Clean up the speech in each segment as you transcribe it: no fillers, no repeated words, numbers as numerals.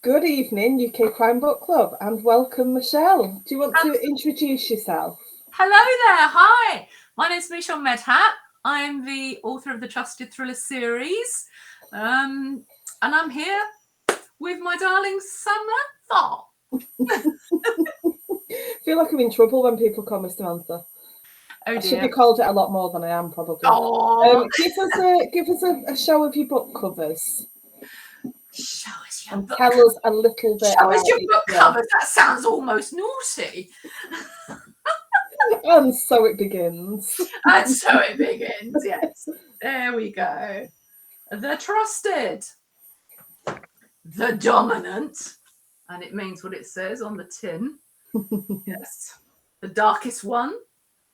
Good evening, UK Crime Book Club, and welcome, Michelle. Do you want to introduce yourself? Hello there. Hi. My name is Medhat. I'm the author of the Trusted Thriller series, and I'm here with my darling Samantha. I feel like I'm in trouble when people call me Samantha. Oh dear. I should be called it a lot more than I am, probably. Oh. Give us a show of your book covers. Show us your and book tell covers. us a little bit Show about us your book covers. That sounds almost naughty. And so it begins. And so it begins, yes. There we go. The Trusted. The Dominant. And it means what it says on the tin. Yes. The darkest one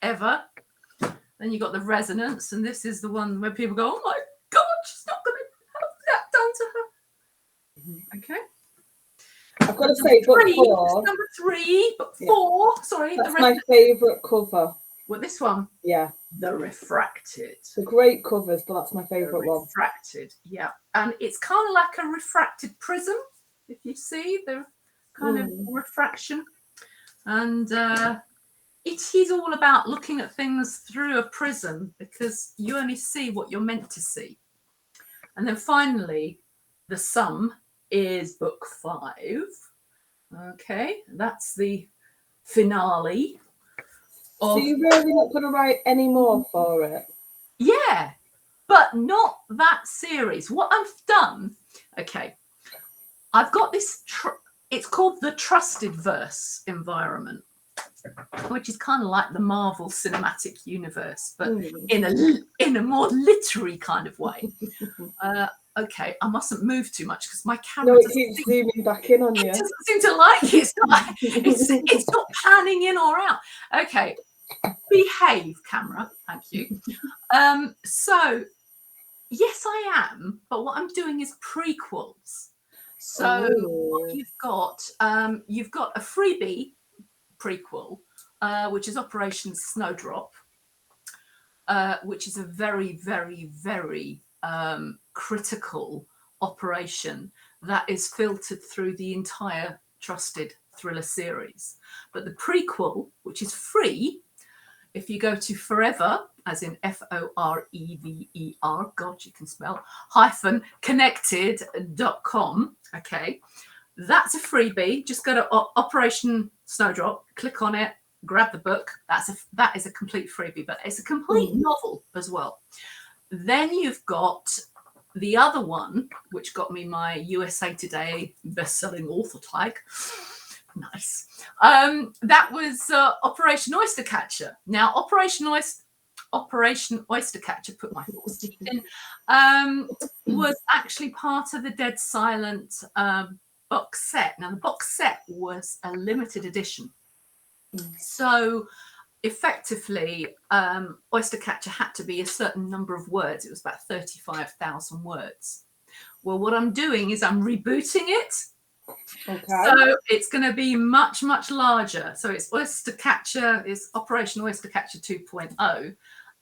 ever. Then you got the Resonance, and this is the one where people go, oh my God, she's not going to have that done to her. Okay. I've got to say, book 4. Number 3, book 4. Sorry. That's my favourite cover. Well, this one? Yeah. The Refracted. The great covers, but that's my favourite one. Refracted, yeah. And it's kind of like a refracted prism, if you see the kind of refraction. And it is all about looking at things through a prism because you only see what you're meant to see. And then finally, the sum is book 5. Okay, that's the finale. So you're really not going to write any more for it? Yeah, but not that series. What I've done, okay, I've got this, it's called the Trusted Verse environment, which is kind of like the Marvel Cinematic Universe, but in a more literary kind of way. Okay, I mustn't move too much because my camera. No, it keeps zooming back in on you. It doesn't seem to like it. It's not panning in or out. Okay, behave, camera. Thank you. So, yes, I am. But what I'm doing is prequels. So what you've got a freebie prequel, which is Operation Snowdrop, which is a very, very, very critical operation that is filtered through the entire Trusted Thriller series. But the prequel, which is free, if you go to Forever, as in FOREVER, God, you can spell, -connected.com, okay, that's a freebie. Just go to Operation Snowdrop, click on it, grab the book. That is a complete freebie, but it's a complete novel as well. Then you've got the other one, which got me my USA Today best-selling author tag. Nice. That was Operation Oystercatcher. Now, Operation Oystercatcher, put my force teeth in, was actually part of the Dead Silent box set. Now, the box set was a limited edition. So, effectively, Oystercatcher had to be a certain number of words. It was about 35,000 words. Well, what I'm doing is I'm rebooting it. Okay. So it's going to be much, much larger. So it's Oystercatcher, it's Operation Oystercatcher 2.0.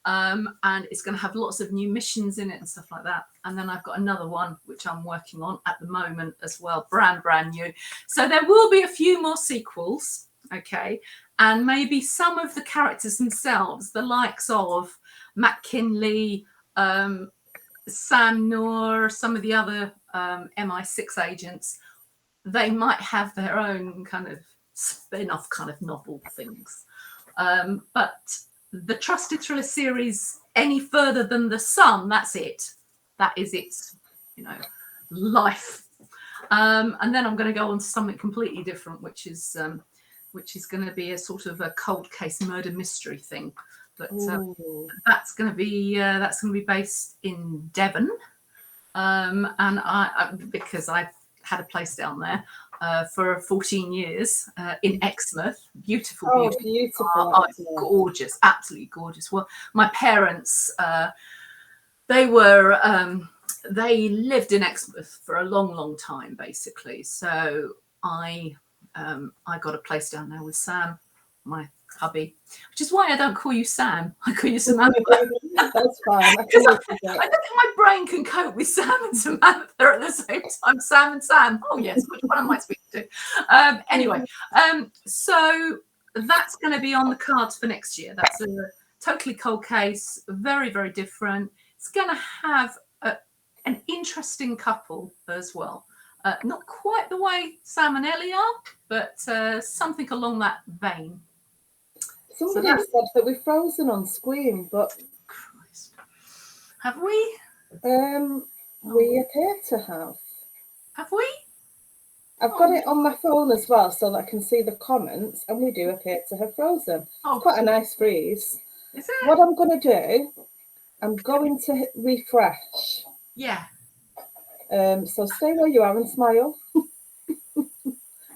And it's going to have lots of new missions in it and stuff like that. And then I've got another one, which I'm working on at the moment as well, brand new. So there will be a few more sequels, okay? And maybe some of the characters themselves, the likes of Matt Kinley, Sam Noor, some of the other MI6 agents, they might have their own kind of spin-off kind of novel things. But the Trusted Thriller series, any further than the sum, that's it. That is its, life. And then I'm going to go on to something completely different, which is going to be a sort of a cold case murder mystery thing. But that's going to be based in Devon, and I because I've had a place down there for 14 years in Exmouth. Beautiful. Gorgeous, absolutely gorgeous. Well, my parents, they lived in Exmouth for a long time, basically. So I got a place down there with Sam, my hubby, which is why I don't call you Sam. I call you Samantha. That's fine. I don't think my brain can cope with Sam and Samantha at the same time. Sam and Sam. Oh yes, which one am I speaking to? Anyway, so that's going to be on the cards for next year. That's a totally cold case, very, very different. It's going to have an interesting couple as well. Not quite the way Sam and Ellie are, but something along that vein. Somebody said that we've frozen on screen, but Christ. Have we? We appear to have. Have we? I've got it on my phone as well, so that I can see the comments, and we do appear to have frozen. Oh, quite a nice freeze. Is it? What I'm going to do, I'm going to refresh. Yeah. So stay where you are and smile.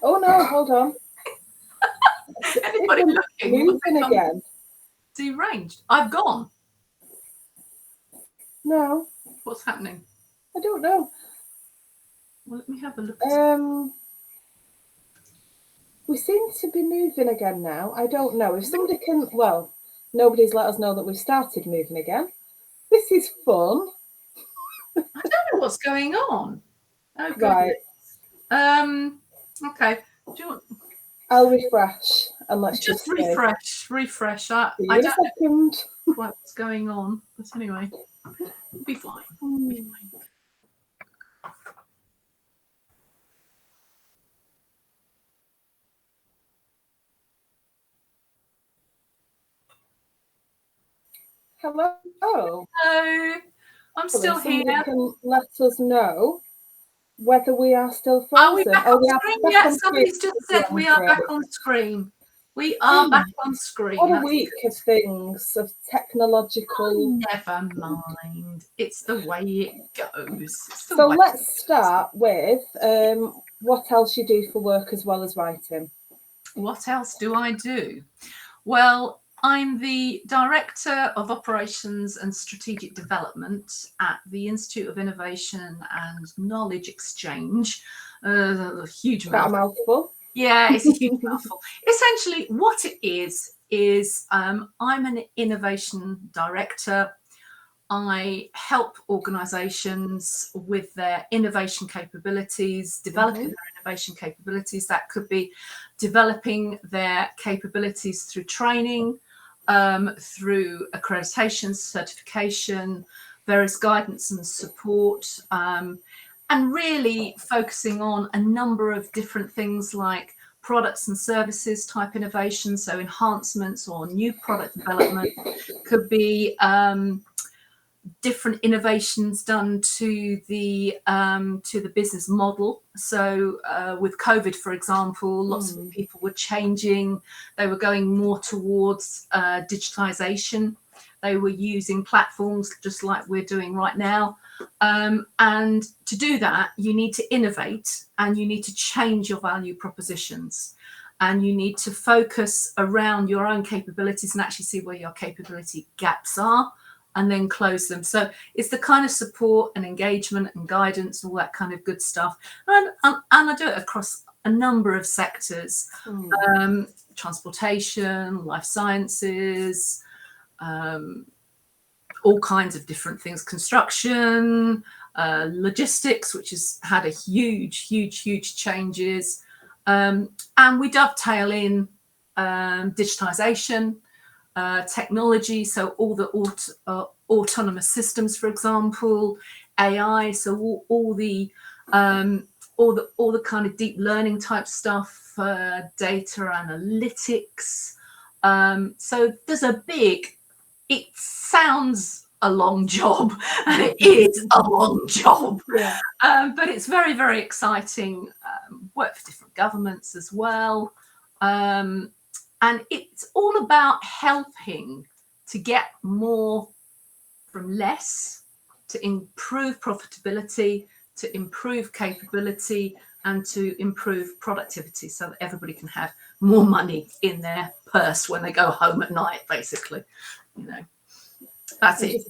Oh no, hold on. Anybody looking? Moving again. Deranged. I've gone. No. What's happening? I don't know. Well, let me have a look. We seem to be moving again now. I don't know. If somebody can, well, nobody's let us know that we've started moving again. This is fun. I don't know what's going on. Oh, right. Okay. Do you want... I'll refresh and let's just refresh. I don't know what's going on, but anyway, it'll be fine. It'll be fine. Hello. Hello. I'm still here. Can let us know whether we are still frozen. Are we back on screen yet? Somebody's just said we are back on screen. We are back on screen. What a week of things, of technological... Never mind. It's the way it goes. So let's start with what else you do for work as well as writing. What else do I do? Well, I'm the Director of Operations and Strategic Development at the Institute of Innovation and Knowledge Exchange. A huge mouthful. Yeah, it's a huge mouthful. Essentially, what it is I'm an innovation director. I help organisations with their innovation capabilities, developing their innovation capabilities. That could be developing their capabilities through training, through accreditation, certification, various guidance and support, and really focusing on a number of different things like products and services type innovation, so enhancements or new product development. Could be different innovations done to the business model. So with COVID, for example, lots of people were changing. They were going more towards digitization. They were using platforms just like we're doing right now. And to do that, you need to innovate and you need to change your value propositions. And you need to focus around your own capabilities and actually see where your capability gaps are and then close them. So it's the kind of support and engagement and guidance, all that kind of good stuff. And I do it across a number of sectors, transportation, life sciences, all kinds of different things, construction, logistics, which has had a huge changes. And we dovetail in digitization, technology, so all the autonomous systems, for example, AI, so all the kind of deep learning type stuff, data analytics. So there's it sounds a long job, and it is a long job, but it's very, very exciting. Work for different governments as well. And it's all about helping to get more from less, to improve profitability, to improve capability, and to improve productivity so that everybody can have more money in their purse when they go home at night, basically. You know, that's it.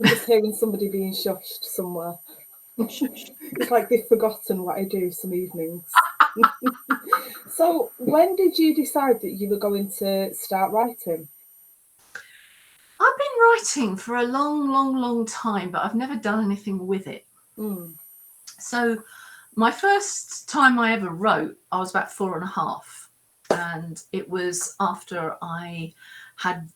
I'm just hearing somebody being shushed somewhere. It's like they've forgotten what I do some evenings. So when did you decide that you were going to start writing? I've been writing for a long time, but I've never done anything with it. So my first time I ever wrote, I was about 4.5. And it was after I had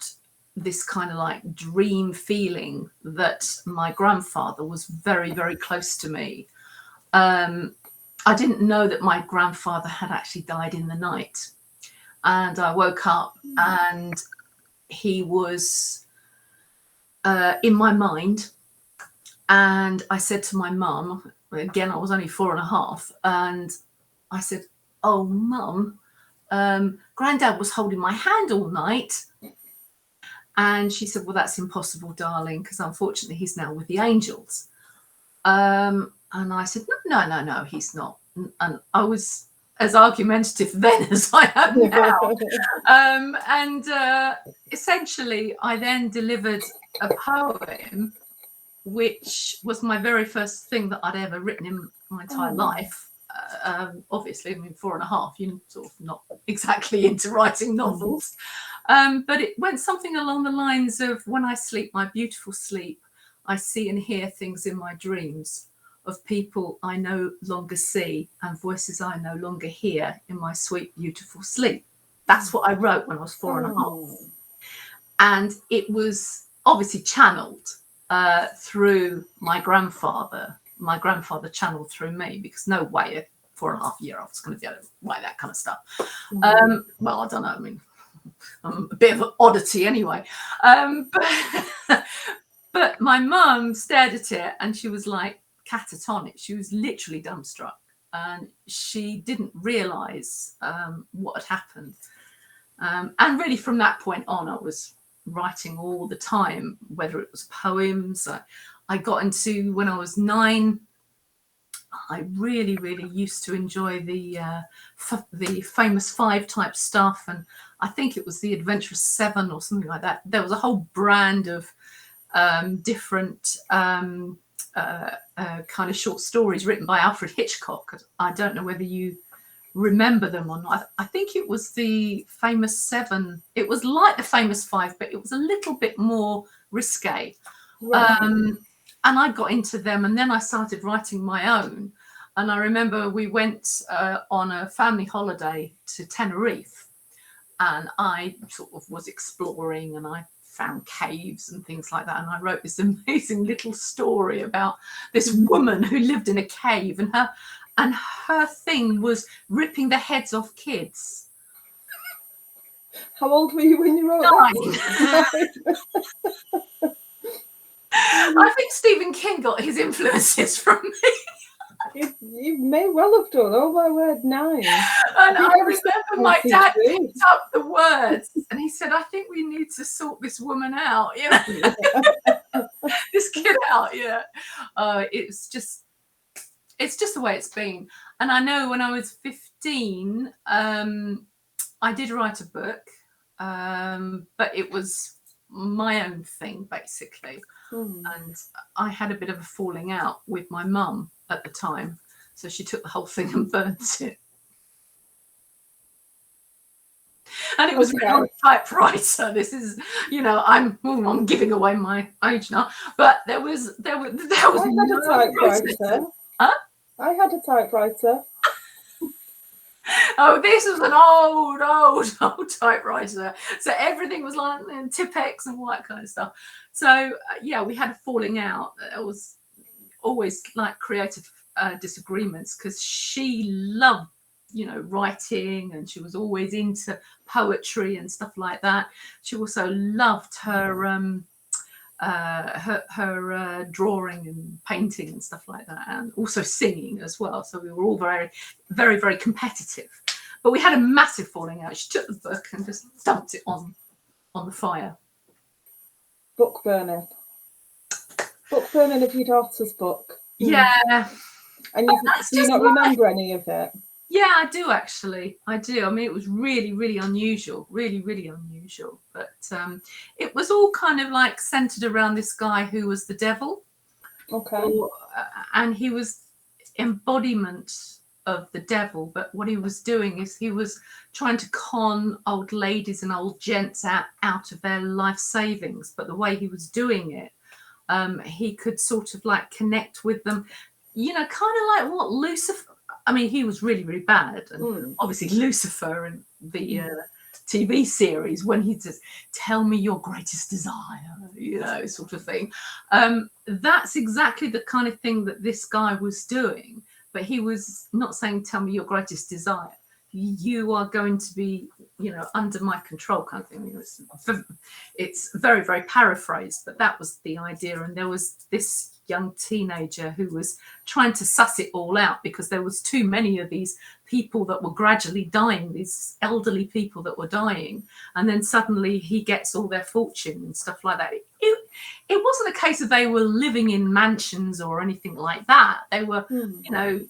this kind of like dream feeling that my grandfather was very, very close to me. I didn't know that my grandfather had actually died in the night. And I woke up and he was in my mind. And I said to my mum, again, I was only 4.5, and I said, "Oh, Mum, Granddad was holding my hand all night." And she said, "Well, that's impossible, darling, because unfortunately he's now with the angels." And I said, no, he's not. And I was as argumentative then as I am now. Essentially, I then delivered a poem, which was my very first thing that I'd ever written in my entire life. Obviously, I mean, 4.5, you're sort of not exactly into writing novels. But it went something along the lines of, "When I sleep my beautiful sleep, I see and hear things in my dreams of people I no longer see and voices I no longer hear in my sweet, beautiful sleep." That's what I wrote when I was 4.5. And it was obviously channeled through my grandfather. My grandfather channeled through me, because no way a 4.5-year-old was going to be able to write that kind of stuff. Well, I don't know. I mean, I'm a bit of an oddity anyway. But my mum stared at it and she was like catatonic. She was literally dumbstruck, and she didn't realise what had happened. And really, from that point on, I was writing all the time, whether it was poems. I got into, when I was 9, I really used to enjoy the famous 5 type stuff, and I think it was the Adventurous 7 or something like that. There was a whole brand of different kind of short stories written by Alfred Hitchcock. I don't know whether you remember them or not. I think it was the famous 7. It was like the famous 5, but it was a little bit more risque. Right. And I got into them, and then I started writing my own. And I remember we went on a family holiday to Tenerife, and I sort of was exploring, and I found caves and things like that. And I wrote this amazing little story about this woman who lived in a cave, and her thing was ripping the heads off kids. How old were you when you wrote 9. I think Stephen King got his influences from me. You may well have done. Oh my word, 9. And I remember my dad picked up the words and he said, "I think we need to sort this woman out, you know." This kid out, yeah. It's just the way it's been. And I know when I was 15, I did write a book, but it was my own thing, basically. And I had a bit of a falling out with my mum at the time, so she took the whole thing and burnt it. And it was written on a typewriter. This is, you know, I'm giving away my age now, but there was I had a typewriter. Huh? I had a typewriter. Oh, this was an old typewriter. So everything was like Tipex and all that kind of stuff. So yeah, we had a falling out. It was always like creative disagreements, because she loved, you know, writing, and she was always into poetry and stuff like that. She also loved her drawing and painting and stuff like that, and also singing as well. So we were all very competitive. But we had a massive falling out. She took the book and just dumped it on the fire. Book burning of your daughter's book. Yeah. And do you not remember any of it? Yeah, I do actually. I do. I mean, it was really unusual, really unusual. But it was all kind of like centered around this guy who was the devil. Okay. And he was embodiment of the devil, but what he was doing is he was trying to con old ladies and old gents out of their life savings. But the way he was doing it, he could sort of like connect with them, you know, kind of like what Lucifer. I mean, he was really, really bad, and obviously Lucifer and the TV series, when he says, "Tell me your greatest desire," you know, sort of thing. That's exactly the kind of thing that this guy was doing. But he was not saying, "Tell me your greatest desire. You are going to be, you know, under my control," kind of thing. You know, it's very, very paraphrased, but that was the idea. And there was this young teenager who was trying to suss it all out, because there was too many of these people that were gradually dying, these elderly people that were dying, and then suddenly he gets all their fortune and stuff like that. It wasn't a case of they were living in mansions or anything like that. They were, you know,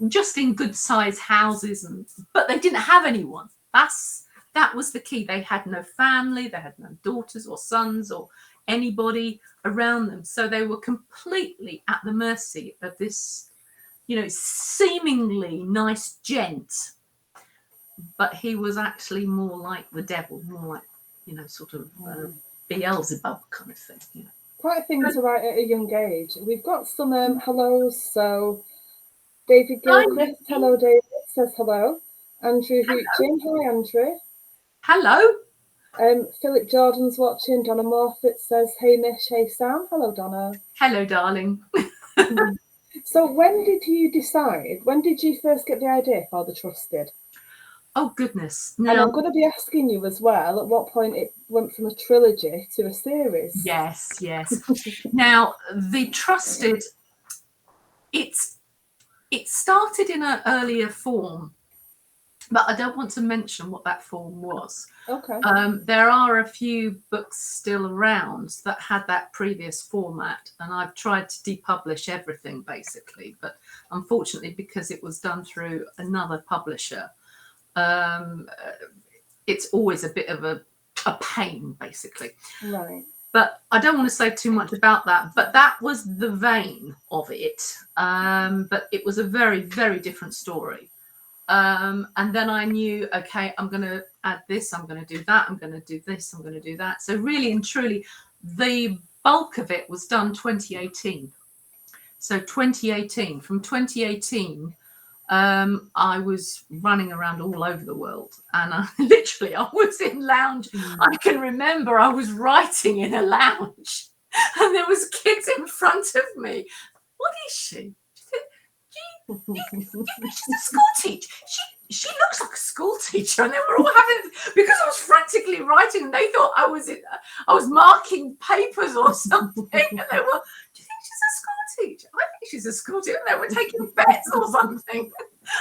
just in good sized houses, but they didn't have anyone. That was the key. They had no family, they had no daughters or sons or anybody around them. So they were completely at the mercy of this, you know, seemingly nice gent. But he was actually more like the devil, more like, you know, sort of Beelzebub kind of thing. You know. Quite a thing to write at a young age. We've got some hellos. So David Gilchrist, hello David, says hello. Andrew Hooching, hi Andrew. Hello. Philip Jordan's watching. Donna Morfitt says, "Hey Mish, hey Sam." Hello Donna. Hello darling. So when did you decide, when did you first get the idea for The Trusted? Oh goodness. Now, and I'm going to be asking you as well, at what point it went from a trilogy to a series. Yes. Now, The Trusted, it started in an earlier form, but I don't want to mention what that form was. Okay. There are a few books still around that had that previous format, and I've tried to depublish everything basically, but unfortunately, because it was done through another publisher, it's always a bit of a pain basically. Right. But I don't want to say too much about that, but that was the vein of it. But it was a very, very different story. And then I knew, okay, I'm going to add this, I'm going to do that, I'm going to do this, I'm going to do that. So really and truly, the bulk of it was done 2018. So 2018, from 2018, I was running around all over the world, and I was in lounge. I can remember I was writing in a lounge, and there was kids in front of me. What is she? She's a school teacher. She looks like a school teacher, and they were all having, because I was frantically writing, and they thought I was marking papers or something, and they were, "Do you think she's a school teacher?" "I think she's a school teacher." And they were taking bets or something,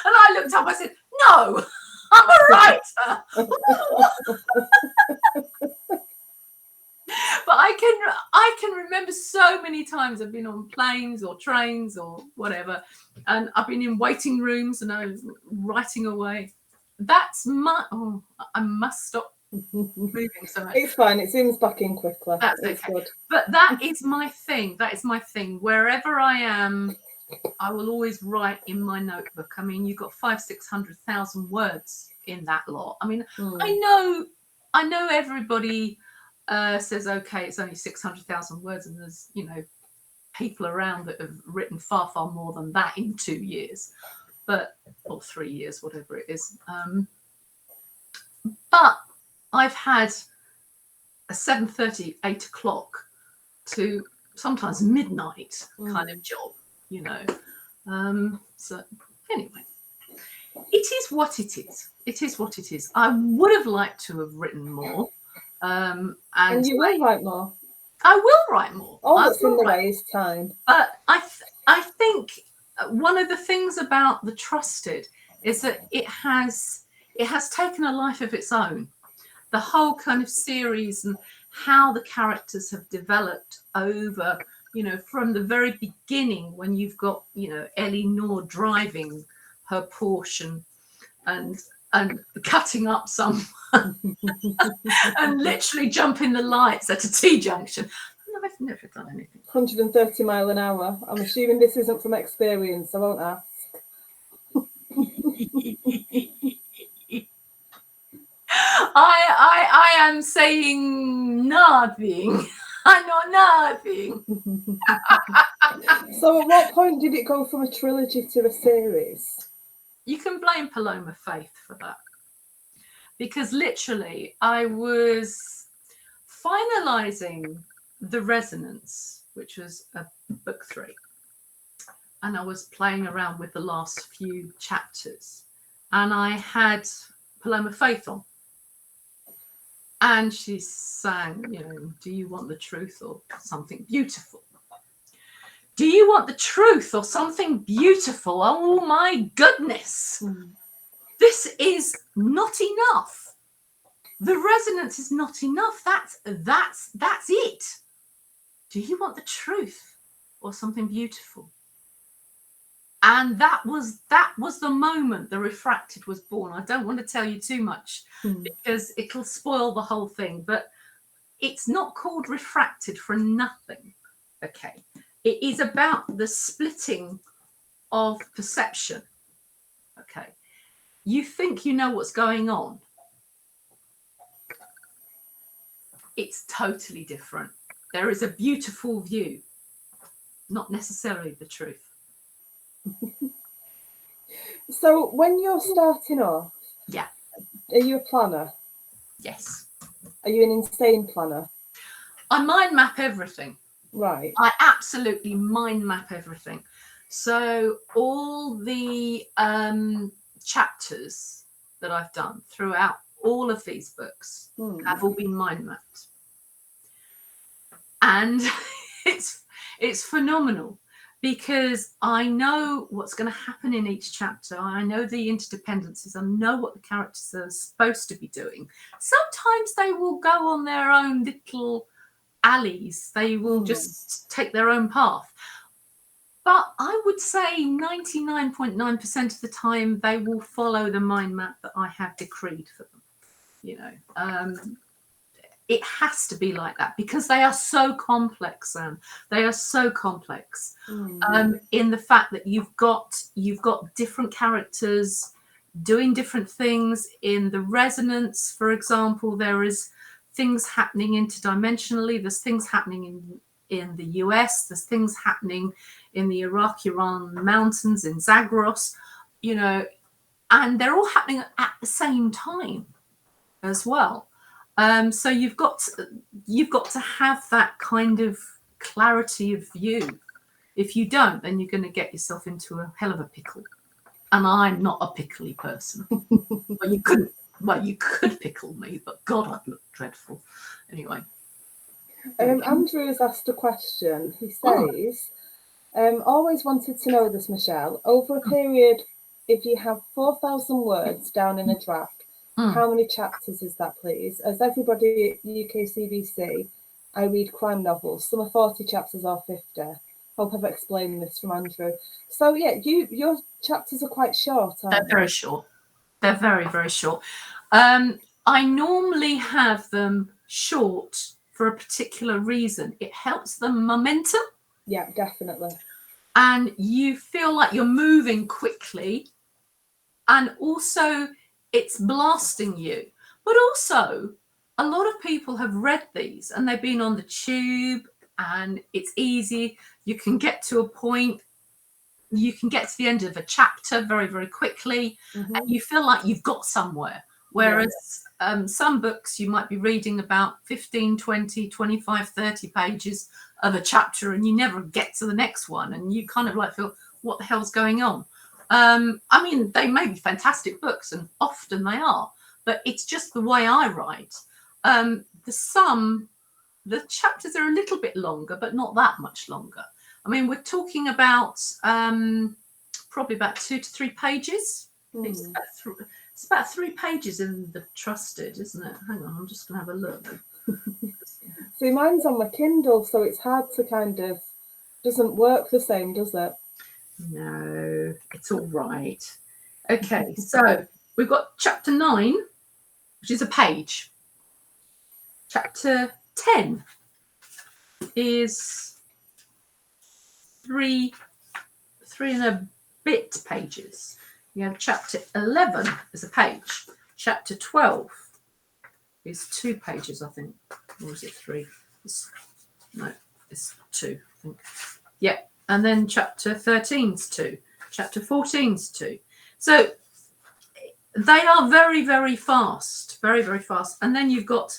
and I looked up. I said, "No, I'm a writer." But I can remember so many times I've been on planes or trains or whatever, and I've been in waiting rooms and I was writing away. That's my I must stop moving so much. It's fine. It zooms back in quickly. That's it's okay. Good. But that is my thing. That is my thing. Wherever I am, I will always write in my notebook. I mean, you've got 500,000-600,000 words in that lot. I mean, I know everybody says, okay, it's only 600,000 words, and there's, you know, people around that have written far, far more than that in 2 years, or 3 years, whatever it is. But I've had a 7:30, 8 o'clock to sometimes midnight kind of job, you know. So anyway, it is what it is. It is what it is. I would have liked to have written more. And you will write more. I will write more. All that's in the way is time. But I think one of the things about The Trusted is that it has taken a life of its own. The whole kind of series and how the characters have developed over, you know, from the very beginning, when you've got, you know, Ellie Nor driving her Porsche and cutting up someone and literally jumping the lights at a T-junction. I've never done anything. 130 miles an hour. I'm assuming this isn't from experience. I won't ask. I am saying nothing. I know nothing. So at what point did it go from a trilogy to a series? You can blame Paloma Faith for that. Because literally, I was finalizing The Resonance, which was book 3. And I was playing around with the last few chapters. And I had Paloma Faith on. And she sang, do you want the truth or something beautiful? Do you want the truth or something beautiful? Oh my goodness. This is not enough. The resonance is not enough. That's it. Do you want the truth or something beautiful? And that was the moment the Refracted was born. I don't want to tell you too much because it'll spoil the whole thing, but it's not called Refracted for nothing. Okay. It is about the splitting of perception. Okay. You think you know what's going on. It's totally different. There is a beautiful view, not necessarily the truth. So when you're starting off, yeah, are you a planner? Yes. Are you an insane planner? I mind map everything. Right. I absolutely mind map everything. So all the chapters that I've done throughout all of these books have all been mind mapped. And it's phenomenal because I know what's going to happen in each chapter. I know the interdependencies. I know what the characters are supposed to be doing. Sometimes they will go on their own little alleys. They will just take their own path. But I would say 99.9% of the time, they will follow the mind map that I have decreed for them. It has to be like that because they are so complex, Sam. They are so complex in the fact that you've got different characters doing different things. In the resonance, for example, there is things happening interdimensionally. There's things happening in the US. There's things happening in the Iraq-Iran mountains, in Zagros, and they're all happening at the same time as well. So you've got to have that kind of clarity of view. If you don't, then you're going to get yourself into a hell of a pickle. And I'm not a pickly person. You could pickle me, but God, I'd look dreadful. Anyway. Andrew has asked a question. He says, always wanted to know this, Michelle. Over a period, if you have 4,000 words down in a draft, how many chapters is that, please? As everybody at UKCBC, I read crime novels. Some are 40 chapters or 50. Hope I've explained this from Andrew. So, yeah, your chapters are quite short, aren't they? They're very short. They're very, very short. I normally have them short for a particular reason. It helps the momentum. Yeah, definitely. And you feel like you're moving quickly. And also, it's blasting you. But also, a lot of people have read these and they've been on the tube and it's easy. You can get to a point. You can get to the end of a chapter very, very quickly. And you feel like you've got somewhere. Whereas some books you might be reading about 15, 20, 25, 30 pages of a chapter and you never get to the next one. And you kind of like feel, what the hell's going on? I mean, they may be fantastic books and often they are, but it's just the way I write. The chapters are a little bit longer, but not that much longer. I mean, we're talking about probably about 2 to 3 pages. It's about 3 pages in the Trusted, isn't it? Hang on, I'm just going to have a look. See, mine's on my Kindle, so it's hard to kind of, doesn't work the same, does it? No, it's all right. Okay, so we've got chapter 9, which is a page. Chapter 10 is 3 and a bit pages. You have chapter 11 is a page. Chapter 12 is 2 pages, I think. Or is it 3? No, it's 2, I think. Yeah. And then chapter 13's 2. Chapter 14's 2. So they are very, very fast. Very, very fast. And then you've got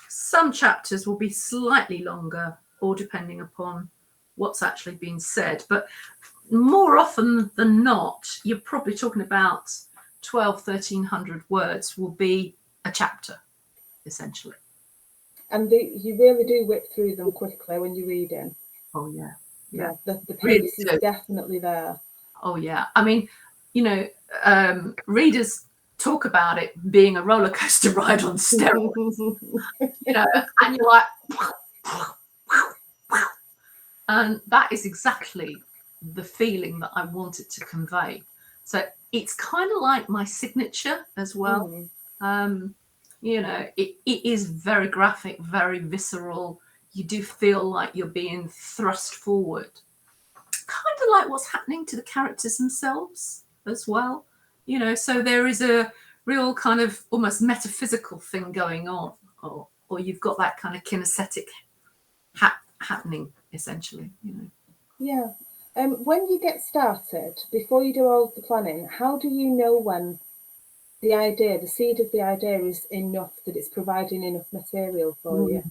some chapters will be slightly longer, or depending upon what's actually being said. But more often than not, you're probably talking about 1,300 words will be a chapter, essentially. And you really do whip through them quickly when you're reading. Oh, yeah. Yeah, the pace is definitely there. Oh, yeah. I mean, you know, readers talk about it being a roller coaster ride on steroids, you know, and you're like, and that is exactly the feeling that I wanted to convey. So it's kind of like my signature as well. You know, it is very graphic, very visceral. You do feel like you're being thrust forward. Kind of like what's happening to the characters themselves as well. You know, so there is a real kind of almost metaphysical thing going on, or you've got that kind of kinesthetic happening, essentially, you know. Yeah. When you get started, before you do all of the planning, how do you know when the seed of the idea is enough, that it's providing enough material for you?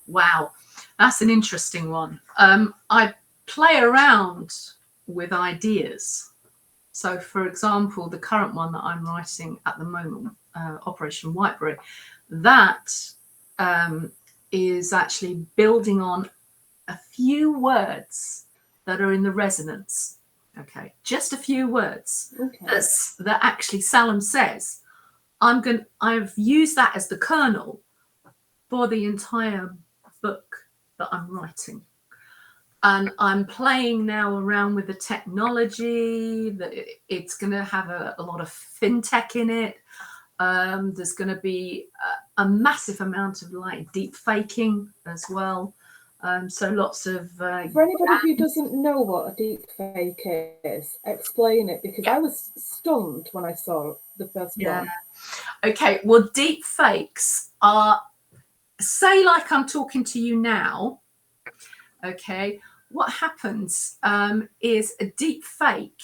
Wow, that's an interesting one. I play around with ideas. So, for example, the current one that I'm writing at the moment, Operation Whiteberry, that is actually building on a few words that are in the resonance. Okay, just a few words. Okay. That actually Salem says, I've used that as the kernel for the entire book that I'm writing. And I'm playing now around with the technology, that it's going to have a lot of fintech in it. There's going to be a massive amount of like deep faking as well. So lots of... For anybody who doesn't know what a deep fake is, explain it, because I was stunned when I saw the first one. Okay, well, deep fakes are, say like I'm talking to you now, okay, what happens is a deep fake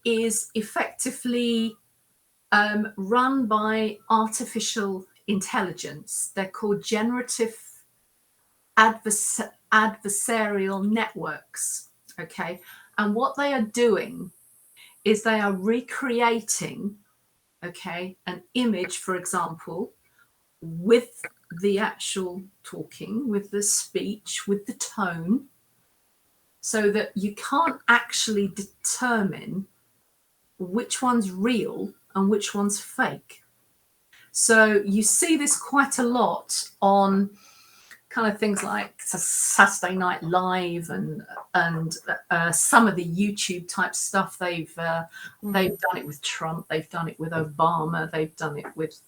is effectively run by artificial intelligence. They're called generative adversarial networks, okay? And what they are doing is they are recreating, okay, an image, for example, with the actual talking, with the speech, with the tone, so that you can't actually determine which one's real and which one's fake. So you see this quite a lot on kind of things like Saturday Night Live and some of the YouTube type stuff. They've done it with Trump. They've done it with Obama. They've done it with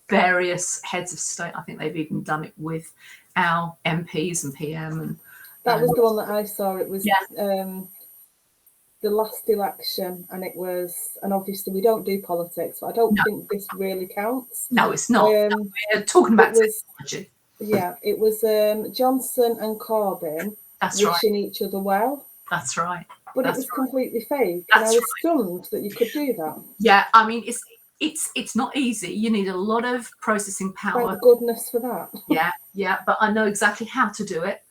various heads of state. I think they've even done it with our MPs and PM. And that was the one that I saw. It was the last election, and it was, and obviously we don't do politics, but I don't think this really counts. No, it's not. We're talking about technology. Yeah, it was Johnson and Corbyn wishing each other well. That's right. But it was completely fake, and I was stunned that you could do that. Yeah, I mean, it's not easy. You need a lot of processing power. Thank goodness for that. Yeah, but I know exactly how to do it.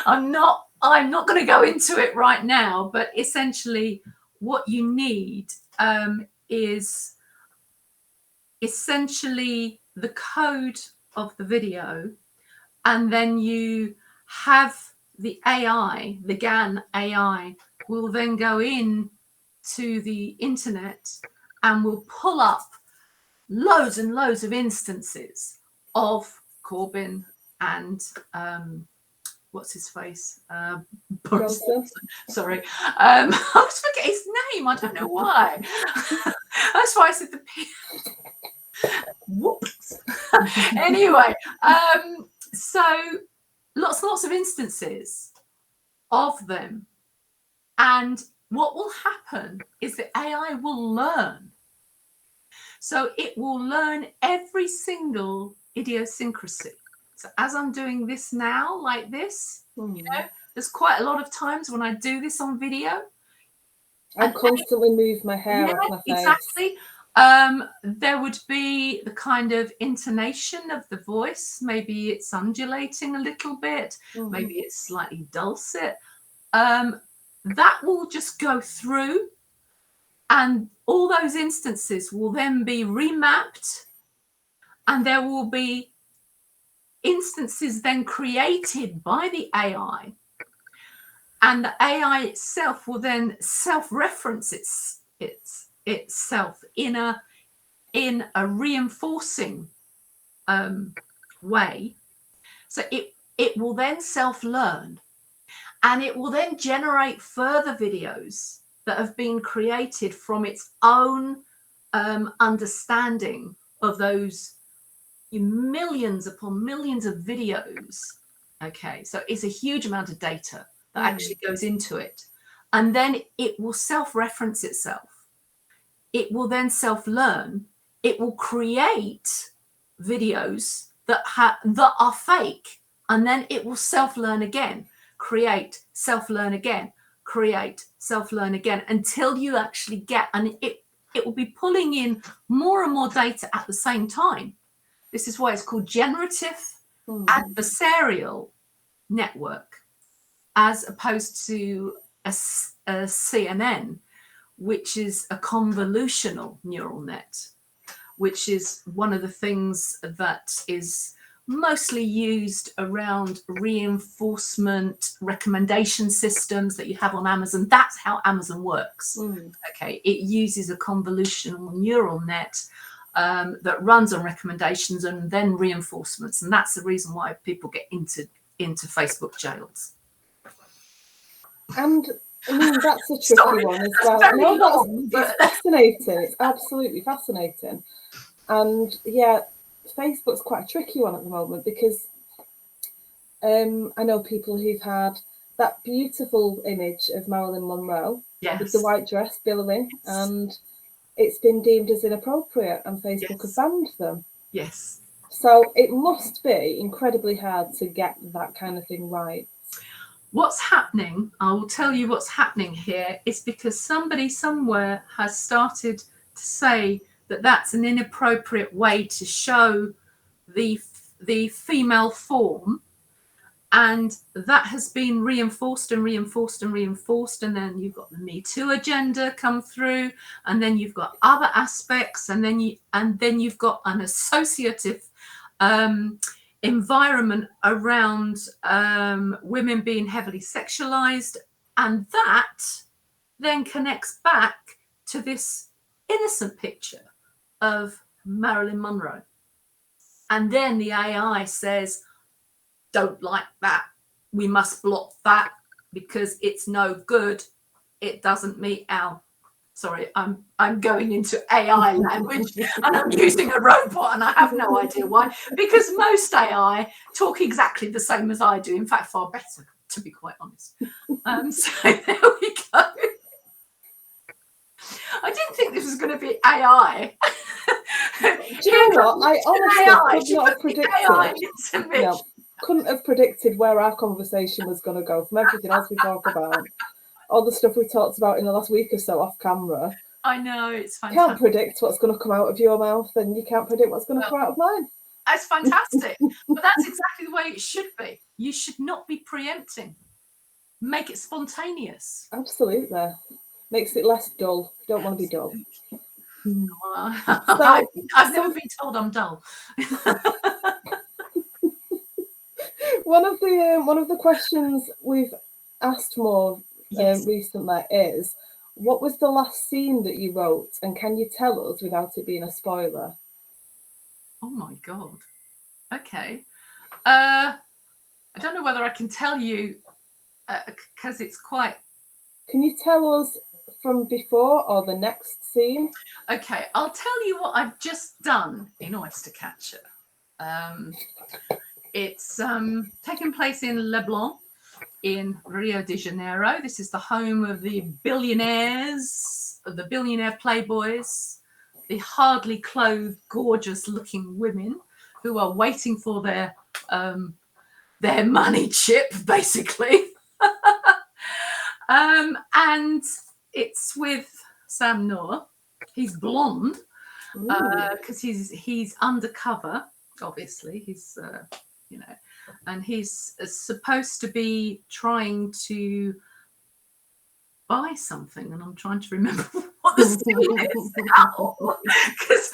I'm not going to go into it right now, but essentially what you need is essentially the code of the video, and then you have the AI, the GAN AI, will then go in to the internet and will pull up loads and loads of instances of Corbyn and what's his face? Boris. Sorry. I always forget his name. I don't know why. That's why I said the whoops. Anyway, so lots and lots of instances of them. And what will happen is the AI will learn. So it will learn every single idiosyncrasy. So as I'm doing this now, like this, you know, there's quite a lot of times when I do this on video. I constantly move my hair off my face. Exactly. There would be the kind of intonation of the voice. Maybe it's undulating a little bit. Maybe it's slightly dulcet. That will just go through, and all those instances will then be remapped, and there will be instances then created by the AI, and the AI itself will then self-reference itself in a reinforcing way. So it will then self-learn, and it will then generate further videos that have been created from its own understanding of those millions upon millions of videos. Okay, so it's a huge amount of data that actually goes into it. And then it will self-reference itself. It will then self-learn. It will create videos that are fake, and then it will self-learn again, create, self-learn again, create, self-learn again, until you actually get, and it will be pulling in more and more data at the same time. This is why it's called generative adversarial network, as opposed to a CNN, which is a convolutional neural net, which is one of the things that is mostly used around reinforcement recommendation systems that you have on Amazon. That's how Amazon works. Okay, it uses a convolutional neural net that runs on recommendations and then reinforcements, and that's the reason why people get into Facebook jails. And I mean, that's a tricky one as well. No, it's fascinating. It's absolutely fascinating. And yeah, Facebook's quite a tricky one at the moment, because I know people who've had that beautiful image of Marilyn Monroe with the white dress billowing, and it's been deemed as inappropriate, and Facebook have banned them. Yes. So it must be incredibly hard to get that kind of thing right. What's happening, I will tell you what's happening here, is because somebody somewhere has started to say that that's an inappropriate way to show the female form, and that has been reinforced and reinforced and reinforced, and then you've got the Me Too agenda come through, and then you've got other aspects, and then you've got an associative environment around women being heavily sexualized, and that then connects back to this innocent picture of Marilyn Monroe. And then the AI says, don't like that, we must block that because it's no good, it doesn't meet our, sorry, I'm going into AI language and I'm using a robot, and I have no idea why, because most AI talk exactly the same as I do, in fact far better, to be quite honest. So there we go. I didn't think this was going to be AI. Do you know what? I honestly could not have predicted. No, couldn't have predicted where our conversation was going to go from everything else we talk about. All the stuff we talked about in the last week or so off camera. I know, it's fantastic. You can't predict what's going to come out of your mouth, and you can't predict what's going to come out of mine. That's fantastic. But that's exactly the way it should be. You should not be preempting. Make it spontaneous. Absolutely. Makes it less dull. You don't want to be dull. I've never been told I'm dull. One of the questions we've asked more recently is, what was the last scene that you wrote, and can you tell us without it being a spoiler? Oh my god. Okay. I don't know whether I can tell you because it's quite. Can you tell us from before or the next scene? Okay, I'll tell you what I've just done in Oystercatcher. It's taken place in Leblon, in Rio de Janeiro. This is the home of the billionaires, of the billionaire playboys, the hardly clothed, gorgeous-looking women who are waiting for their money chip, basically. And it's with Sam Neill. He's blonde because he's undercover. Obviously, he's and he's supposed to be trying to buy something, and I'm trying to remember what the scene is now, because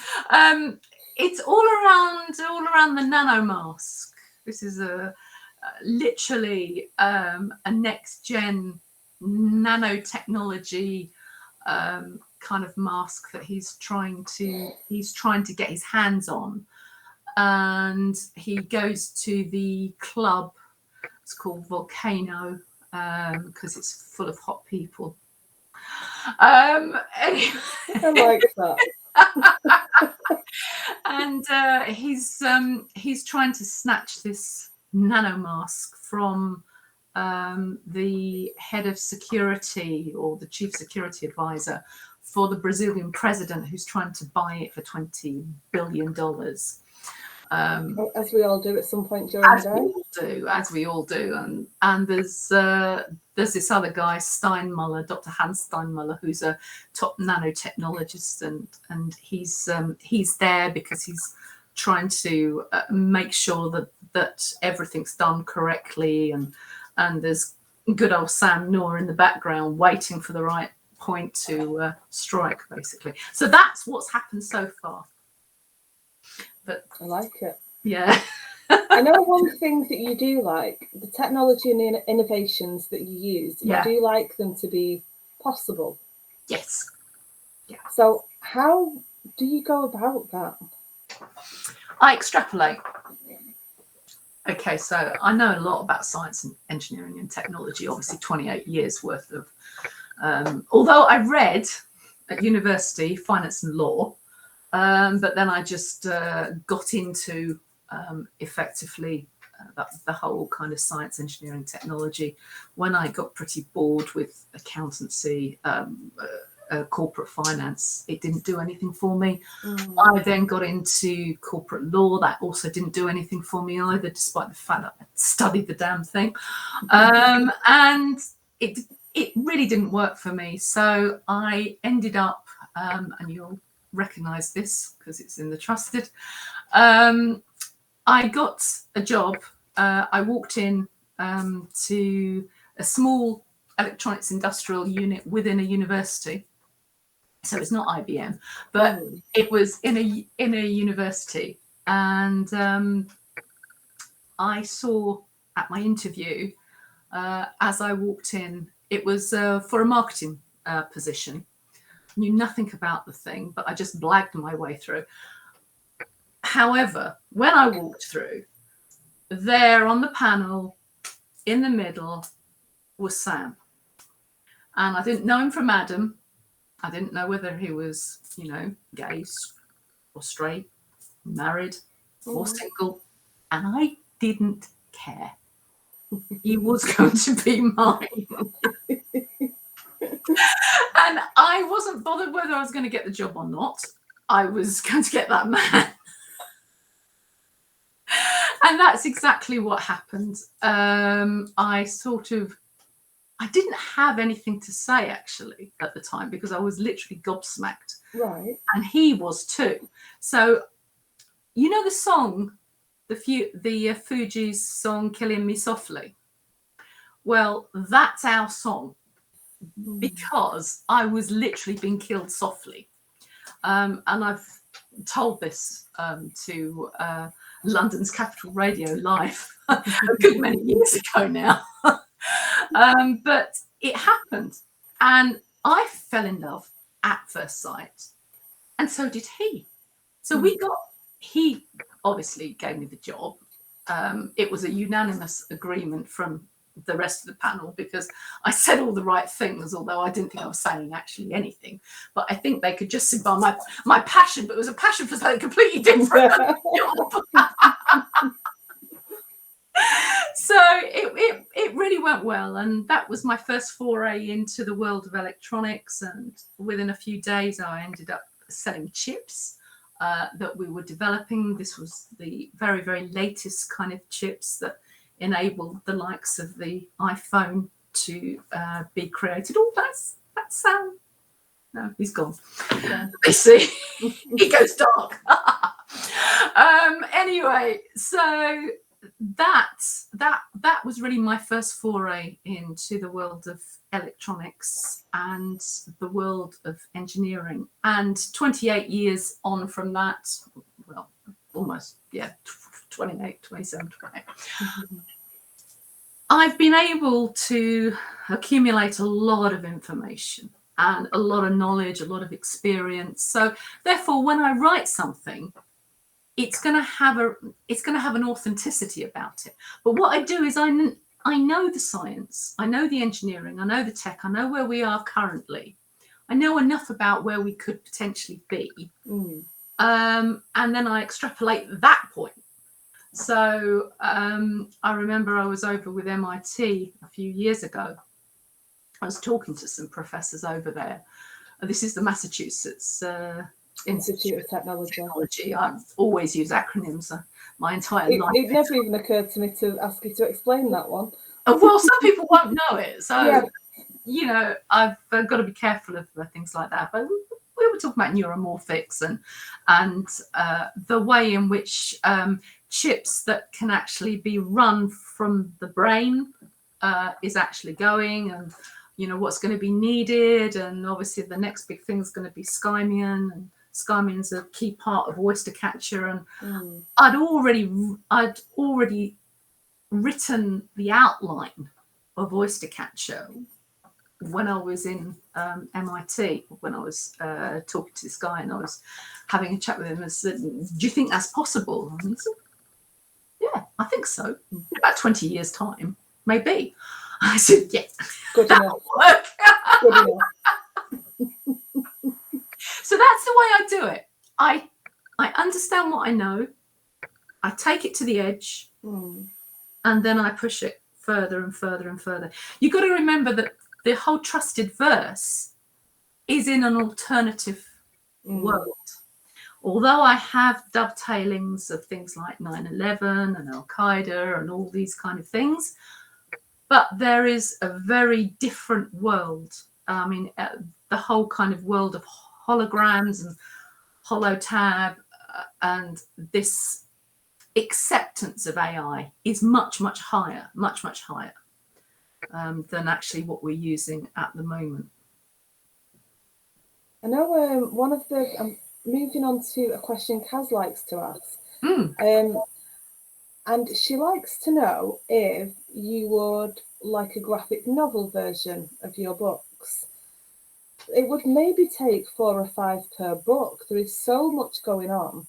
it's all around the nanomask. This is literally a next gen nanotechnology kind of mask that he's trying to get his hands on. And he goes to the club. It's called Volcano because it's full of hot people. I like that. And he's trying to snatch this nanomask from the head of security, or the chief security advisor for the Brazilian president, who's trying to buy it for $20 billion. As we all do at some point during the day. As we all do. And there's this other guy, Steinmuller, Dr. Hans Steinmuller, who's a top nanotechnologist, and he's there because he's trying to make sure that everything's done correctly, and there's good old Sam Neill in the background waiting for the right point to strike, basically. So that's what's happened so far. But I like it. Yeah. I know one thing that you do like, the technology and the innovations that you use. Yeah. You do like them to be possible. Yes. Yeah. So how do you go about that? I extrapolate. Okay, so I know a lot about science and engineering and technology, obviously 28 years worth of, although I read at university finance and law, but then I just got into effectively the whole kind of science, engineering, technology when I got pretty bored with accountancy, corporate finance. It didn't do anything for me. I then got into corporate law. That also didn't do anything for me either, despite the fact that I studied the damn thing. And it really didn't work for me. So I ended up, and you'll recognize this because it's in the trusted, I got a job. I walked in to a small electronics industrial unit within a university. So it's not IBM, but it was in a university. And I saw at my interview, as I walked in, it was for a marketing position. Knew nothing about the thing, but I just blagged my way through. However, when I walked through, there on the panel in the middle was Sam. And I didn't know him from Adam. I didn't know whether he was, gay or straight, married or single. And I didn't care. He was going to be mine. And I wasn't bothered whether I was going to get the job or not. I was going to get that man. And that's exactly what happened. I didn't have anything to say, actually, at the time, because I was literally gobsmacked. Right. And he was too. So, you know the song, the Fugees song, Killing Me Softly? Well, that's our song, because I was literally being killed softly. And I've told this to London's Capital Radio Live a good many years ago now. But it happened, and I fell in love at first sight, and so did he. So he obviously gave me the job. It was a unanimous agreement from the rest of the panel, because I said all the right things, although I didn't think I was saying actually anything. But I think they could just see by my passion, but it was a passion for something completely different. So it really went well, and that was my first foray into the world of electronics. And within a few days, I ended up selling chips that we were developing. This was the very, very latest kind of chips that enabled the likes of the iPhone to be created. Oh, that's sound. No, he's gone. Yeah. You see, he goes dark. Anyway, so that was really my first foray into the world of electronics and the world of engineering. And 28 years on from that, well, almost, 28, 27, 28. I've been able to accumulate a lot of information and a lot of knowledge, a lot of experience. So therefore, when I write something, it's going to have an authenticity about it. But what I do is I know the science, I know the engineering, I know the tech, I know where we are currently. I know enough about where we could potentially be. And then I extrapolate that point. So I remember I was over with MIT a few years ago. I was talking to some professors over there. This is the Massachusetts Institute of Technology. I've always used acronyms my entire life. It never even occurred to me to ask you to explain that one. Well, some people won't know it. So, yeah. You know, I've got to be careful of things like that. But we were talking about neuromorphics and the way in which chips that can actually be run from the brain is actually going, and, you know, what's going to be needed. And obviously the next big thing is going to be Skymian, and Skymian's a key part of Oystercatcher. And I'd already written the outline of Oystercatcher when I was in MIT, when I was talking to this guy, and I was having a chat with him and said, do you think that's possible? And he said, yeah, I think so. In about 20 years' time, maybe. I said, yeah, good that'll enough. work. Good enough. So that's the way I do it. I understand what I know. I take it to the edge, and then I push it further and further and further. You've got to remember that the whole trusted verse is in an alternative world. Although I have dovetailings of things like 9/11 and Al-Qaeda and all these kind of things, but there is a very different world. I mean, the whole kind of world of holograms and holotab and this acceptance of AI is much, much higher, much higher than actually what we're using at the moment. I know one of the, I'm moving on to a question Kaz likes to ask. And she likes to know if you would like a graphic novel version of your books. It would maybe take 4 or 5 per book. There is so much going on.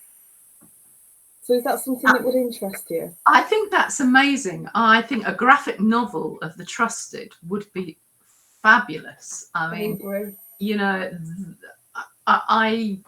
So is that something that would interest you? I think that's amazing. I think a graphic novel of The Trusted would be fabulous. I mean, you know, I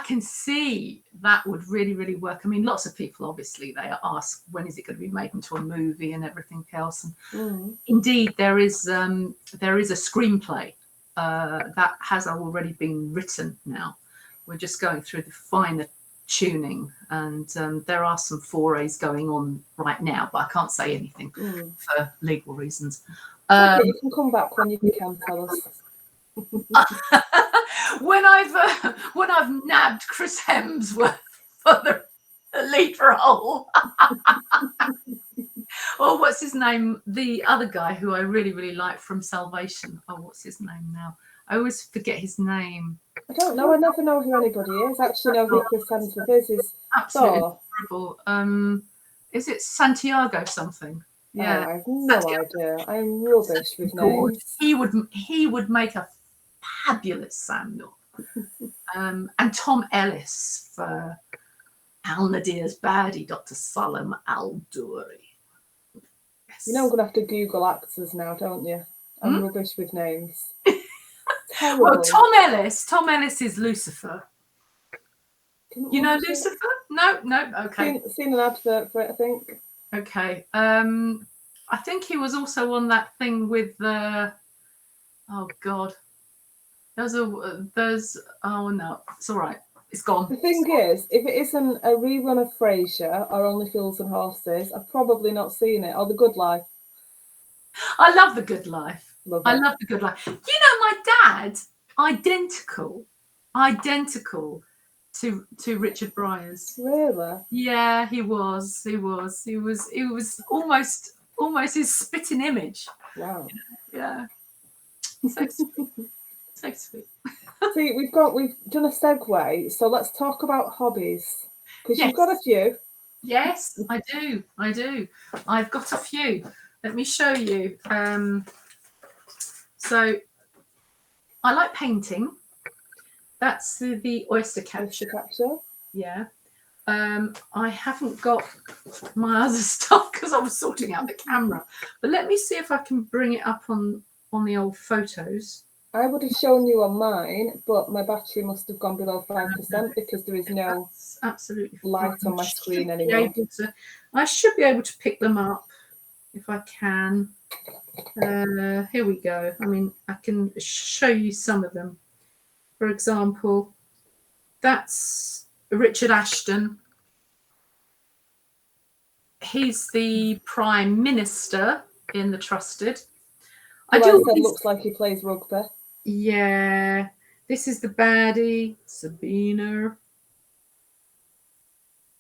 can see that would really, really work. I mean, lots of people, obviously, they ask, when is it going to be made into a movie and everything else? And indeed, there is a screenplay that has already been written now. We're just going through the finer tuning, and there are some forays going on right now, but I can't say anything for legal reasons. Okay, you can come back when you can tell us. when I've nabbed Chris Hemsworth for the lead role. Or what's his name? The other guy who I really, really like from Salvation. Oh, what's his name now? I always forget his name. I don't know. I never know who anybody is. I actually know who Chris Hemsworth is. Absolutely horrible. Is it Santiago something? Yeah, I have no idea. I'm rubbish with names. He would make a fabulous Samuel. And Tom Ellis for Al Nadir's baddie, Dr. Salam Al-Duri. Yes. You know I'm going to have to Google actors now, don't you? I'm rubbish with names. Well, Tom Ellis is Lucifer. You know Lucifer? No, okay. Seen an advert for it, I think. Okay. I think he was also on that thing with the. Oh God. There's oh no, it's all right. It's gone. The thing is, if it isn't a rerun of Frasier or Only Fools and Horses, I've probably not seen it, or The Good Life. I love The Good Life. Love I it. love The Good Life. You know, my dad, identical to Richard Bryars. Really? Yeah, he was almost his spitting image. Wow. Yeah. So sweet. So sweet. See, we've done a segue, so let's talk about hobbies. Because Yes. you've got a few. Yes, I do. I've got a few. Let me show you. So I like painting. That's the oyster catcher. Oyster catcher. Yeah. I haven't got my other stuff because I was sorting out the camera. But let me see if I can bring it up on the old photos. I would have shown you on mine, but my battery must have gone below 5% because there is no absolutely light on my screen anymore. I should be able to pick them up if I can. Here we go. I mean, I can show you some of them. For example, that's Richard Ashton. He's the Prime Minister in The Trusted. I said looks like he plays rugby. Yeah. This is the baddie, Sabina.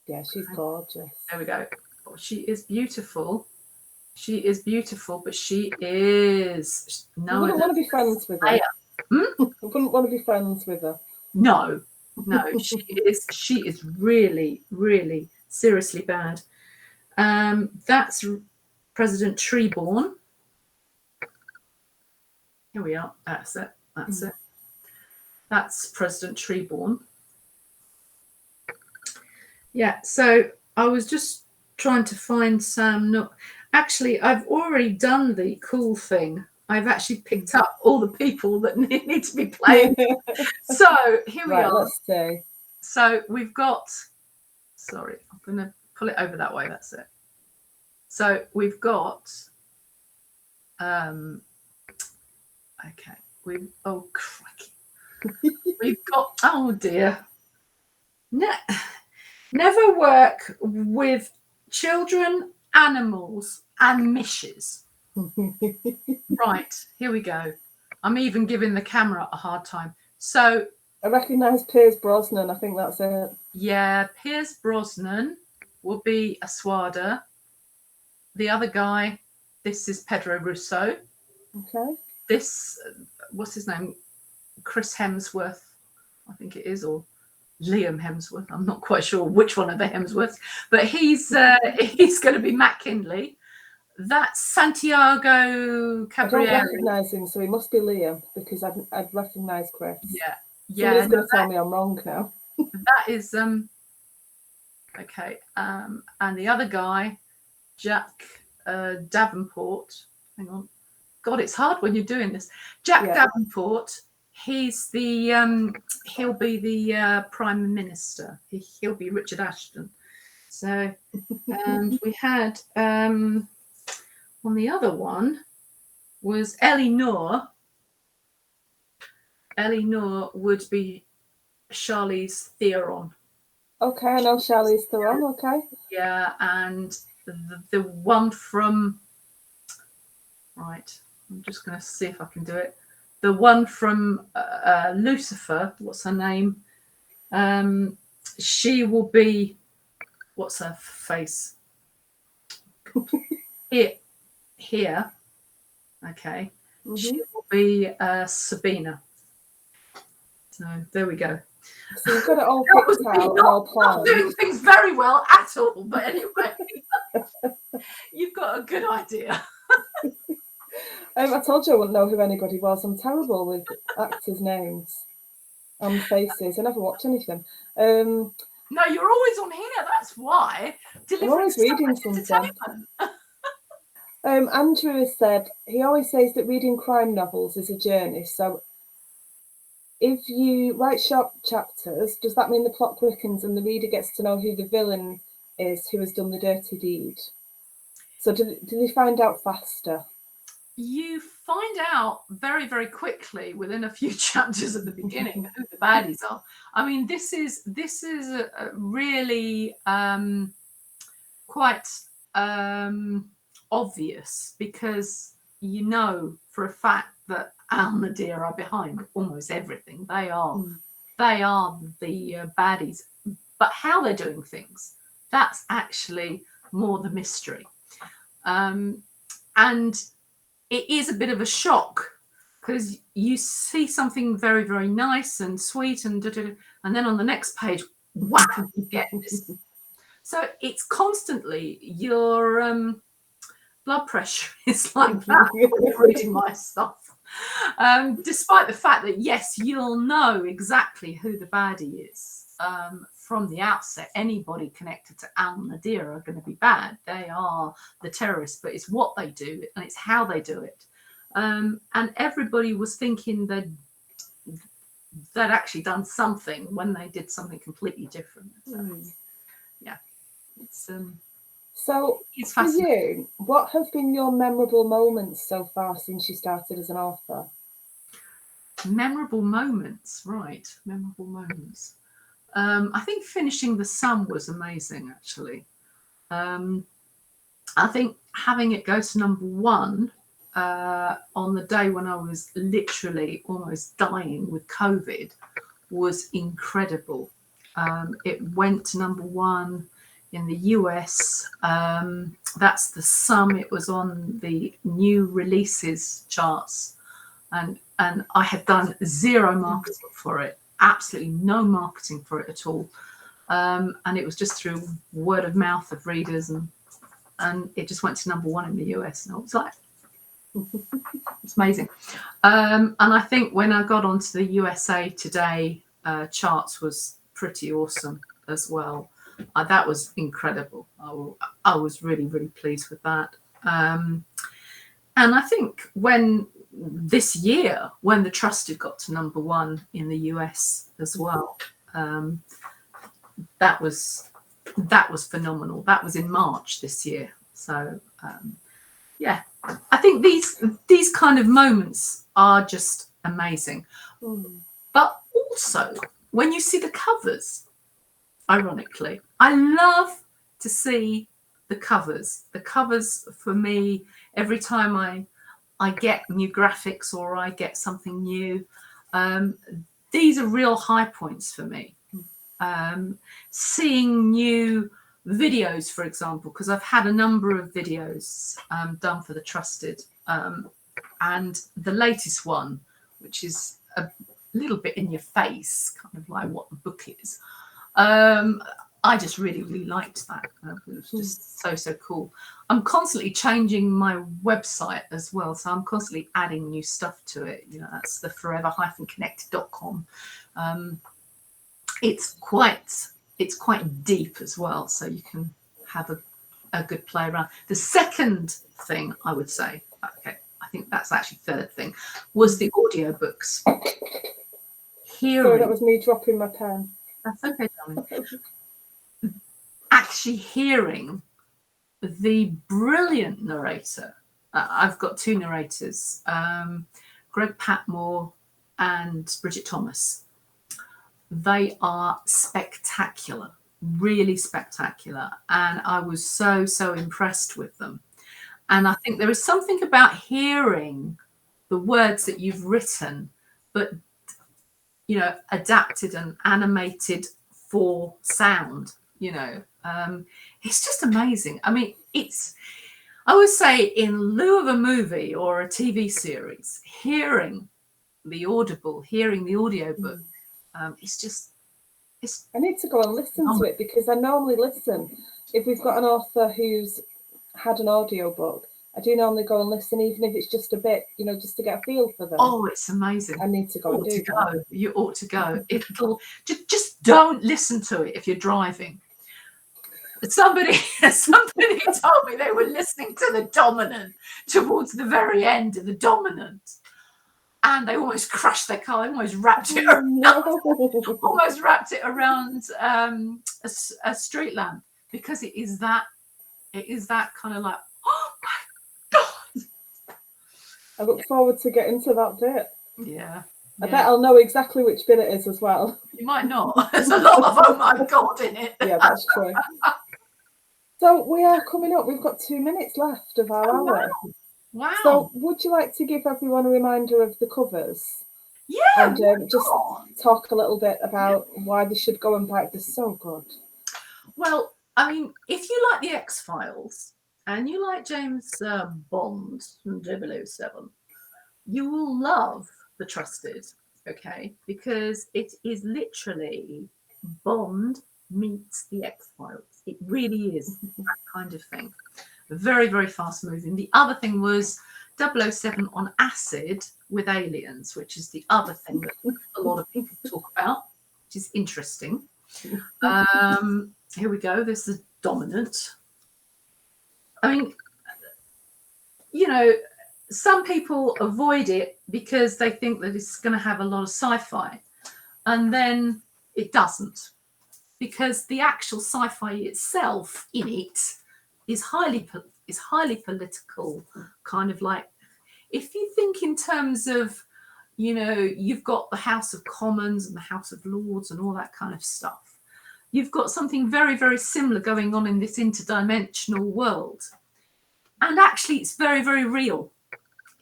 Yeah, she's gorgeous. There we go. Oh, she is beautiful. She is beautiful, but she is. No, I wouldn't want to be friends with her. I wouldn't want to be friends with her. No, she is. She is really, really seriously bad. That's President Treeborn. Here we are. That's it. It. That's President Treeborn. Yeah. So I was just trying to find some. Actually, I've already done the cool thing. I've actually picked up all the people that need to be playing. So here we are. Let's see. So we've got. Sorry, I'm going to pull it over that way. That's it. So we've got. Okay. Oh crikey. We've got. Oh dear. Never work with children, animals, and mishes. Right, here we go. I'm even giving the camera a hard time. So I recognise Piers Brosnan. I think that's it. Yeah, Piers Brosnan will be a Swada. The other guy, this is Pedro Russo. Okay. This, what's his name? Chris Hemsworth, I think it is, or Liam Hemsworth. I'm not quite sure which one of the Hemsworths, but he's going to be Matt Kindley. That's Santiago Cabrera. I don't recognise him, so he must be Liam because I'd recognise Chris. Yeah. Somebody's going to tell me I'm wrong now. That is okay. And the other guy, Jack Davenport. Hang on. God, it's hard when you're doing this. Jack Davenport. He's the he'll be the Prime Minister. He'll be Richard Ashton. So, and we had on the other one was Ellie Noor. Ellie Noor would be Charlize Theron. Okay, I know Charlize Theron. Okay. Yeah, and the one from. Right, I'm just going to see if I can do it. The one from Lucifer, what's her name? She will be, what's her face? Here. Okay. Mm-hmm. She will be Sabina. So there we go. So you've got it all picked out and all planned. Not doing things very well at all, but anyway, you've got a good idea. I told you I wouldn't know who anybody was. I'm terrible with actors' names and faces. I never watch anything. No, you're always on here. That's why. I'm always reading something. Andrew has said he always says that reading crime novels is a journey. So if you write short chapters, does that mean the plot quickens and the reader gets to know who the villain is who has done the dirty deed? So did they find out faster? You find out very, very quickly within a few chapters at the beginning who the baddies are. I mean, this is a really quite obvious, because you know for a fact that Al Nadir are behind almost everything. They are the baddies, but how they're doing things, that's actually more the mystery. And it is a bit of a shock, because you see something very, very nice and sweet and and then on the next page, wow, you get this. So it's constantly your blood pressure is like that when you're reading my stuff. Despite the fact that, yes, you'll know exactly who the baddie is from the outset. Anybody connected to Al Nadir are going to be bad. They are the terrorists, but it's what they do and it's how they do it. And everybody was thinking that they'd actually done something when they did something completely different. So, yeah, it's so it's for you, what have been your memorable moments so far since you started as an author? Memorable moments, right? Memorable moments. I think finishing The Sum was amazing, actually. I think having it go to #1 on the day when I was literally almost dying with COVID was incredible. It went to #1 in the US. That's The Sum. It was on the new releases charts, and I had done zero marketing for it, absolutely no marketing for it at all. And it was just through word of mouth of readers, and it just went to #1 in the US. And I was like, it's amazing. And I think when I got onto the USA Today charts was pretty awesome as well. That was incredible. I was really, really pleased with that. And I think when this year, when The Trusted got to #1 in the US as well, that was phenomenal. That was in March this year. So yeah, I think these kind of moments are just amazing. But also when you see the covers, ironically, I love to see the covers. The covers for me, every time I get new graphics or I get something new, these are real high points for me. Seeing new videos, for example, because I've had a number of videos done for The Trusted, and the latest one, which is a little bit in your face, kind of like what the book is. I just really, really liked that. It was just so cool. I'm constantly changing my website as well, so I'm constantly adding new stuff to it. You know, that's the forever-connected.com. It's quite deep as well, so you can have a good play around. The second thing I would say, okay, I think that's actually third thing, was the audiobooks. Sorry, that was me dropping my pen. That's okay, darling. Actually hearing the brilliant narrator. I've got two narrators, Greg Patmore and Bridget Thomas. They are spectacular, really spectacular. And I was so impressed with them. And I think there is something about hearing the words that you've written, but, you know, adapted and animated for sound, you know. It's just amazing. I mean, I would say, in lieu of a movie or a TV series, hearing the audiobook, I need to go and listen to it, because I normally listen. If we've got an author who's had an audiobook, I do normally go and listen, even if it's just a bit, you know, just to get a feel for them. Oh, it's amazing. I need to go and do that. You ought to go. Just don't listen to it if you're driving. Somebody told me they were listening to The Dominant towards the very end of The Dominant, and they almost crushed their car. They almost wrapped it around, a street lamp, because it is that kind of like, I look forward to getting to that bit. Yeah. I bet I'll know exactly which bit it is as well. You might not. There's a lot of oh my God in it. Yeah, that's true. So we are coming up. We've got 2 minutes left of our hour. Wow. So would you like to give everyone a reminder of the covers? Yeah. And just talk a little bit about why they should go and buy it. They're so good. Well, I mean, if you like the X-Files and you like James Bond from 007, you will love The Trusted, okay? Because it is literally Bond meets the X-Files. It really is that kind of thing. Very, very fast moving. The other thing was 007 on acid with aliens, which is the other thing that a lot of people talk about, which is interesting. Here we go. This is Dominant. I mean, you know, some people avoid it because they think that it's going to have a lot of sci-fi, and then it doesn't, because the actual sci-fi itself in it is highly political, kind of like, if you think in terms of, you know, you've got the House of Commons and the House of Lords and all that kind of stuff. You've got something very, very similar going on in this interdimensional world. And actually, it's very, very real.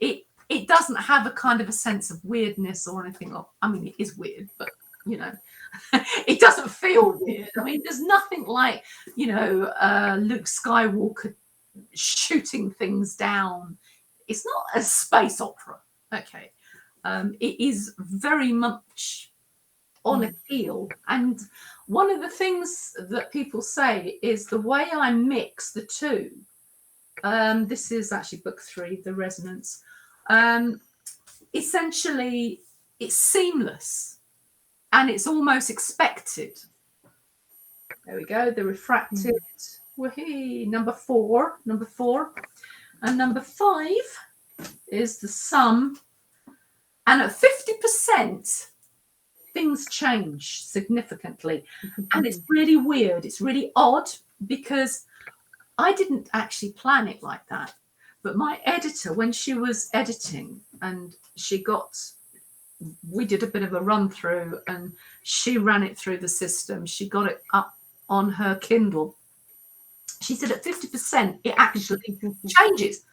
It doesn't have a kind of a sense of weirdness or anything. I mean, it is weird, but, you know, it doesn't feel weird. I mean, there's nothing like, you know, Luke Skywalker shooting things down. It's not a space opera, okay? It is very much on a feel. And one of the things that people say is the way I mix the two. This is actually book 3, The Resonance. Essentially, it's seamless and it's almost expected. There we go. The Refracted. Wahee. Number 4. And number 5 is The Sum. And at 50%, things change significantly. And it's really weird. It's really odd because I didn't actually plan it like that. But my editor, when she was editing and we did a bit of a run through and she ran it through the system. She got it up on her Kindle. She said at 50%, it actually changes.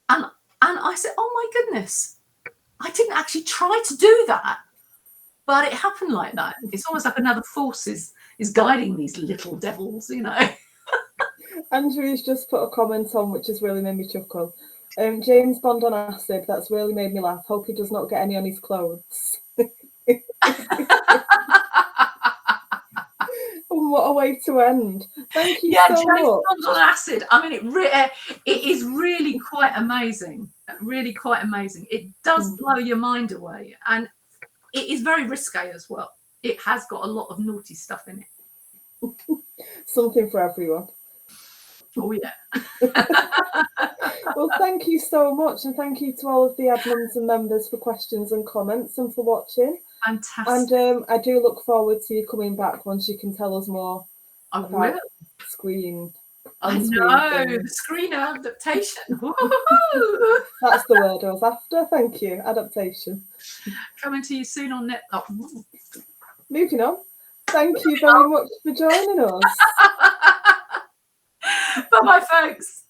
And I said, oh my goodness, I didn't actually try to do that. But it happened like that. It's almost like another force is guiding these little devils, you know. Andrew's just put a comment on which has really made me chuckle. James Bond on acid, that's really made me laugh. Hope he does not get any on his clothes. What a way to end. Thank you so James much. Bond on acid. I mean, it is really quite amazing. Really quite amazing. It does blow your mind away. And it is very risque as well. It has got a lot of naughty stuff in it. Something for everyone. Oh, yeah. Well, thank you so much. And thank you to all of the admins and members for questions and comments and for watching. Fantastic. And I do look forward to you coming back once you can tell us more about screen. I know, the screen adaptation. That's the word I was after. Thank you. Adaptation. Coming to you soon on net. Oh. Moving on. Thank you very much for joining us. Bye-bye, folks.